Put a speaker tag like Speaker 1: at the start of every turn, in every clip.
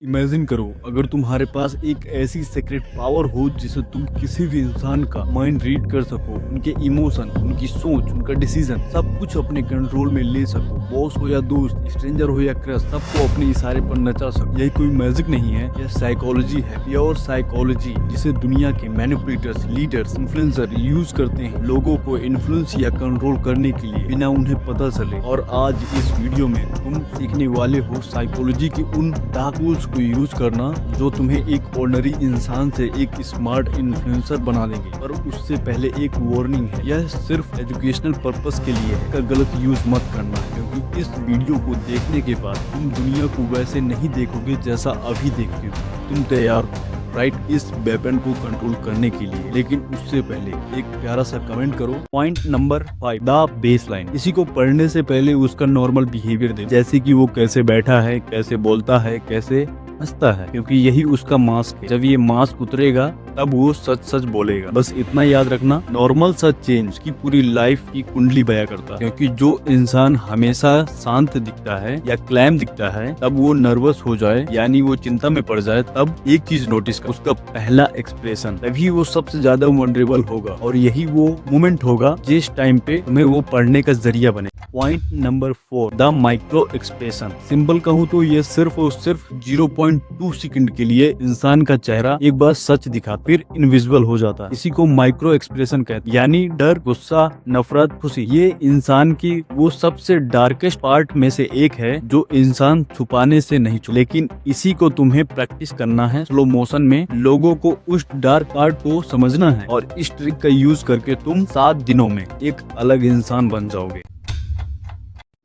Speaker 1: Imagine करो अगर तुम्हारे पास एक ऐसी सीक्रेट पावर हो जिसे तुम किसी भी इंसान का माइंड रीड कर सको, उनके इमोशन, उनकी सोच, उनका डिसीजन सब कुछ अपने कंट्रोल में ले सको। बॉस हो या दोस्त, स्ट्रेंजर हो या क्रश, सबको अपने इशारे पर नचा सको। यही कोई मैजिक नहीं है, यह साइकोलॉजी है, प्योर साइकोलॉजी, जिसे दुनिया के मैनिपुलेटर्स, लीडर्स, इन्फ्लुएंसर यूज करते हैं लोगों को इन्फ्लुएंस या कंट्रोल करने के लिए बिना उन्हें पता चले। और आज इस वीडियो में तुम सीखने वाले हो साइकोलॉजी के उन डार्क टूल्स को यूज करना जो तुम्हें एक ऑर्डिनरी इंसान से एक स्मार्ट इन्फ्लुएंसर बना देंगे। पर उससे पहले एक वार्निंग है, यह सिर्फ एजुकेशनल पर्पस के लिए है, का गलत यूज मत करना है, क्योंकि इस वीडियो को देखने के बाद तुम दुनिया को वैसे नहीं देखोगे जैसा अभी देखते हो। तुम तैयार हो राइट इस वेपन को कंट्रोल करने के लिए। लेकिन उससे पहले एक प्यारा सा कमेंट करो। Point number 5, the baseline. किसी को पढ़ने से पहले उसका नॉर्मल बिहेवियर दे, जैसे कि वो कैसे बैठा है, कैसे बोलता है, कैसे हंसता है, क्योंकि यही उसका मास्क है। जब ये मास्क उतरेगा तब वो सच सच बोलेगा। बस इतना याद रखना, नॉर्मल सा चेंज की पूरी लाइफ की कुंडली बया करता है। क्योंकि जो इंसान हमेशा शांत दिखता है या क्लैम दिखता है, तब वो नर्वस हो जाए यानी वो चिंता में पड़ जाए, तब एक चीज नोटिस कर, उसका पहला एक्सप्रेशन, तभी वो सबसे ज्यादा वनरेबल होगा। और यही वो मोमेंट होगा जिस टाइम पे तुम्हें वो पढ़ने का जरिया बने। Point number 4, the micro expression. Simple कहूँ तो ये सिर्फ और सिर्फ 0.2 सेकंड के लिए इंसान का चेहरा एक बार सच दिखा फिर इनविजिबल हो जाता है। इसी को माइक्रो एक्सप्रेशन कहते हैं, यानी डर, गुस्सा, नफरत, खुशी। ये इंसान की वो सबसे डार्केस्ट पार्ट में से एक है जो इंसान छुपाने से नहीं छुपा। लेकिन इसी को तुम्हें प्रैक्टिस करना है, स्लो मोशन में लोगों को उस डार्क पार्ट को समझना है। और इस ट्रिक का यूज करके तुम 7 दिनों में एक अलग इंसान बन जाओगे।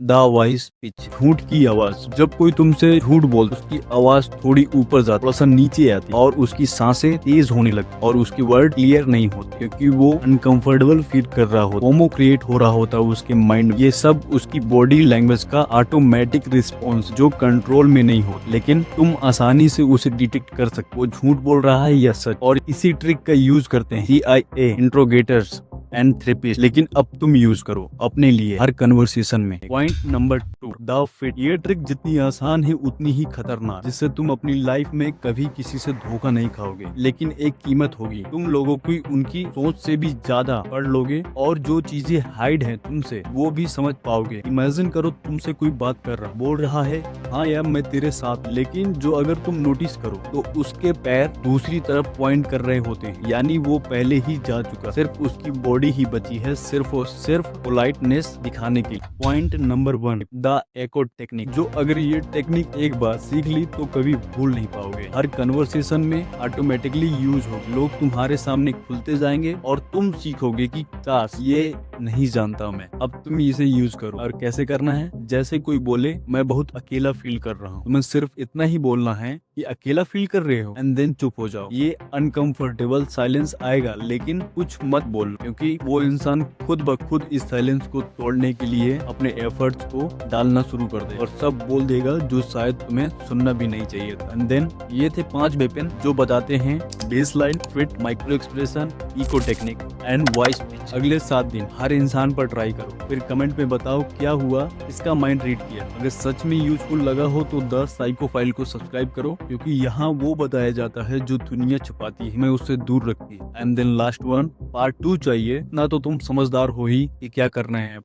Speaker 1: द वॉइस पिच, झूठ की आवाज। जब कोई तुमसे झूठ बोलता है, उसकी आवाज थोड़ी ऊपर जाती, थोड़ा सा नीचे आती और उसकी सांसें तेज होने लगती और उसकी वर्ड क्लियर नहीं होती, क्योंकि वो अनकंफर्टेबल फील कर रहा होता, फोमो क्रिएट हो रहा होता है उसके माइंड में। ये सब उसकी बॉडी लैंग्वेज का ऑटोमेटिक रिस्पॉन्स जो कंट्रोल में नहीं हो, लेकिन तुम आसानी से उसे डिटेक्ट कर सकते वो झूठ बोल रहा है या सच। और इसी ट्रिक का यूज करते हैं CIA इंट्रोगेटर्स एंड थेरेपिस्ट। लेकिन अब तुम यूज करो अपने लिए हर कन्वर्सेशन में। Point number 2, the fit. ये ट्रिक जितनी आसान है उतनी ही खतरनाक, जिससे तुम अपनी लाइफ में कभी किसी से धोखा नहीं खाओगे। लेकिन एक कीमत होगी, तुम लोगों की उनकी सोच से भी ज्यादा पढ़ लोगे और जो चीजें हाइड है तुमसे वो भी समझ पाओगे। इमेजिन करो तुमसे कोई बात कर रहा, बोल रहा है हाँ यार मैं तेरे साथ, लेकिन जो अगर तुम नोटिस करो तो उसके पैर दूसरी तरफ पॉइंट कर रहे होते हैं, यानी वो पहले ही जा चुका, सिर्फ उसकी बॉडी ही बची है सिर्फ और सिर्फ पोलाइटनेस दिखाने की। Point number 1, the echo technique. जो अगर ये टेक्निक एक बार सीख ली तो कभी भूल नहीं पाओगे। हर कन्वर्सेशन में ऑटोमेटिकली यूज हो, लोग तुम्हारे सामने खुलते जाएंगे और तुम सीखोगे कि काश ये नहीं जानता मैं। अब तुम इसे यूज करो। और कैसे करना है, जैसे कोई बोले मैं बहुत अकेला फील कर रहा हूँ, तुम्हें सिर्फ इतना ही बोलना है कि अकेला फील कर रहे हो, एंड देन चुप हो जाओ। ये अनकंफर्टेबल साइलेंस आएगा लेकिन कुछ मत बोलो, क्योंकि वो इंसान खुद ब खुद इस साइलेंस को तोड़ने के लिए अपने एफर्ट्स को डालना शुरू कर दे और सब बोल देगा जो शायद तुम्हें सुनना भी नहीं चाहिए था। एंड देन ये थे 5 वेपन जो बताते हैं baseline, fit, micro expression, echo technique and voice pitch. अगले 7 दिन हर इंसान पर ट्राई करो, फिर कमेंट में बताओ क्या हुआ, इसका माइंड रीड किया। अगर सच में यूजफुल लगा हो तो द साइको फाइल को सब्सक्राइब करो, क्योंकि यहाँ वो बताया जाता है जो दुनिया छुपाती है, हमें उससे दूर रखती है। And then last one, part 2 चाहिए ना, तो तुम समझदार हो ही कि क्या करना है।